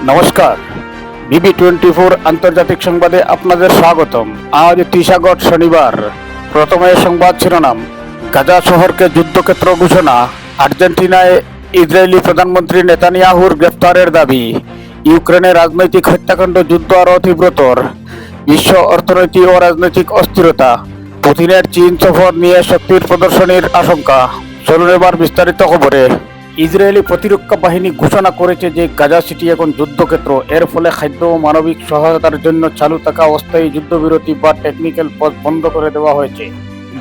নমস্কার, বিবি24 আন্তর্জাতিক সংবাদে আপনাদের স্বাগতম। আজ 30 আগস্ট শনিবার। প্রথমে সংবাদ শিরোনাম। গাজা শহরকে যুদ্ধক্ষেত্র ঘোষণা। আর্জেন্টিনায় ইসরায়েলি প্রধানমন্ত্রী নেতানিয়াহুর গ্রেফতারের দাবি। ইউক্রেনে রাজনৈতিক হত্যাকাণ্ড, যুদ্ধ আরও তীব্রতর। বিশ্ব অর্থনীতি ও রাজনৈতিক অস্থিরতা। পুতিনের চীন সফর নিয়ে শক্তির প্রদর্শনীর আশঙ্কা। চলুন এবার বিস্তারিত খবরে। ইসরায়েলি প্রতিরক্ষা বাহিনী ঘোষণা করেছে যে গাজা সিটি এখন যুদ্ধক্ষেত্র। এর ফলে খাদ্য ও মানবিক সহায়তার জন্য চালু থাকা অস্থায়ী যুদ্ধবিরতি বা টেকনিক্যাল পথ বন্ধ করে দেওয়া হয়েছে।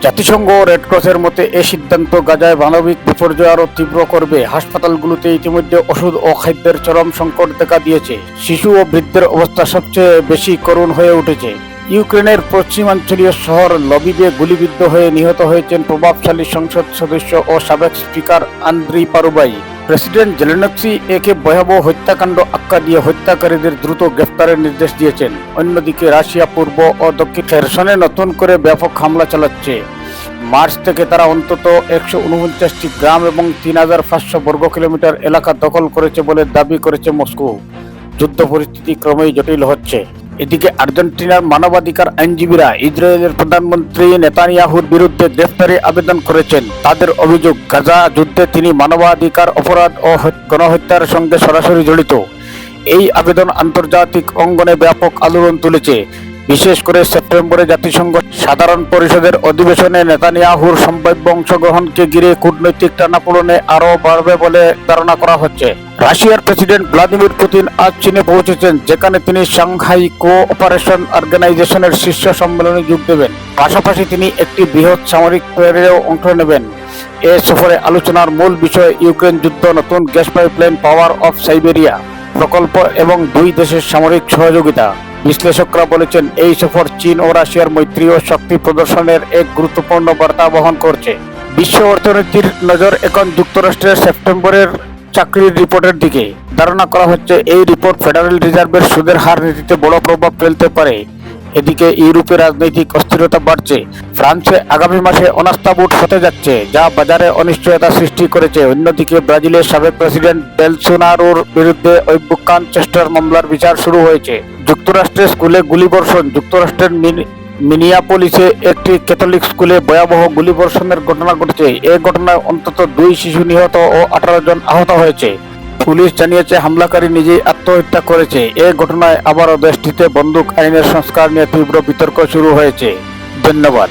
জাতিসংঘ ও রেডক্রসের মতে এই সিদ্ধান্ত গাজায় মানবিক বিপর্যয় আরও তীব্র করবে। হাসপাতালগুলোতে ইতিমধ্যে ওষুধ ও খাদ্যের চরম সংকট দেখা দিয়েছে। শিশু ও বৃদ্ধের অবস্থা সবচেয়ে বেশি করুণ হয়ে উঠেছে। ইউক্রেনের পশ্চিমাঞ্চলীয় শহর লবিবে গুলিবিদ্ধ হয়ে নিহত হয়েছেন প্রভাবশালী সংসদ সদস্য ও সাবেক স্পিকার আন্দ্রি পারুবাই। প্রেসিডেন্ট জেলেনস্কি একে ভয়াবহ হত্যাকাণ্ড আখ্যা দিয়ে হত্যাকারীদের দ্রুত গ্রেফতারের নির্দেশ দিয়েছেন। অন্যদিকে রাশিয়া পূর্ব ও দক্ষিণ খেরসনে নতুন করে ব্যাপক হামলা চালাচ্ছে। মার্চ থেকে তারা অন্তত 149টি গ্রাম এবং 3500 বর্গ কিলোমিটার এলাকা দখল করেছে বলে দাবি করেছে মস্কো। যুদ্ধ পরিস্থিতি ক্রমেই জটিল হচ্ছে। এদিকে আর্জেন্টিনার মানবাধিকার আইনজীবীরা ইসরায়েলের প্রধানমন্ত্রী নেতানিয়াহুর বিরুদ্ধে গ্রেফতারি আবেদন করেছেন। তাদের অভিযোগ, গাজা যুদ্ধে তিনি মানবাধিকার অপরাধ ও গণহত্যার সঙ্গে সরাসরি জড়িত। এই আবেদন আন্তর্জাতিক অঙ্গনে ব্যাপক আলোড়ন তুলেছে। বিশেষ করে সেপ্টেম্বরে জাতিসংঘ সাধারণ পরিষদের অধিবেশনে নেতানিয়াহুর সম্ভাব্য অংশগ্রহণকে ঘিরে কূটনৈতিক টানাপোড়েনে আরও বাড়বে বলে ধারণা করা হচ্ছে। রাশিয়ার প্রেসিডেন্ট ভ্লাদিমির পুতিন আজ চীনে পৌঁছেছেন, যেখানে তিনি সাংহাই কোঅপারেশন অর্গানাইজেশনের শীর্ষ সম্মেলনে যোগ দেবেন। পাশাপাশি তিনি একটি বৃহৎ সামরিক প্যারেডেও অংশ নেবেন। এ সফরে আলোচনার মূল বিষয় ইউক্রেন যুদ্ধ, নতুন gas pipeline, power of Siberia প্রকল্প এবং দুই দেশের সামরিক সহযোগিতা। বিশ্লেষকরা বলেছেন, এই সফর চীন ও রাশিয়ার মৈত্রী ও শক্তি প্রদর্শনের এক গুরুত্বপূর্ণ বার্তা বহন করছে। বিশ্ব অর্থনীতির নজর এখন যুক্তরাষ্ট্রের সেপ্টেম্বরের চাকরির রিপোর্টের দিকে। ধারণা করা হচ্ছে এই রিপোর্ট ফেডারেল রিজার্ভের সুদের হার নীতিতে বড় প্রভাব ফেলতে পারে। এদিকে ইউরোপে রাজনৈতিক অস্থিরতা বাড়ছে। ফ্রান্সে আগামী মাসে অনাস্থা ভোট হতে যাচ্ছে, যা বাজারে অনিশ্চয়তা সৃষ্টি করেছে। অন্যদিকে ব্রাজিলের সাবেক প্রেসিডেন্ট বেলসোনারোর বিরুদ্ধে অভ্যুত্থান চেষ্টার মামলার বিচার শুরু হয়েছে। যুক্তরাষ্ট্রের স্কুলে গুলিবর্ষণ। যুক্তরাষ্ট্রের মিনিয়াপোলিসে একটি ক্যাথলিক স্কুলে ভয়াবহ গুলিবর্ষণের ঘটনা ঘটেছে। এই ঘটনায় অন্তত 2 শিশু নিহত ও 18 জন আহত হয়েছে। পুলিশ জানিয়েছে হামলাকারী নিজেই আত্মহত্যা করেছে। এই ঘটনায় আবারও দেশটিতে বন্দুক আইনের সংস্কার নিয়ে তীব্র বিতর্ক শুরু হয়েছে। ধন্যবাদ।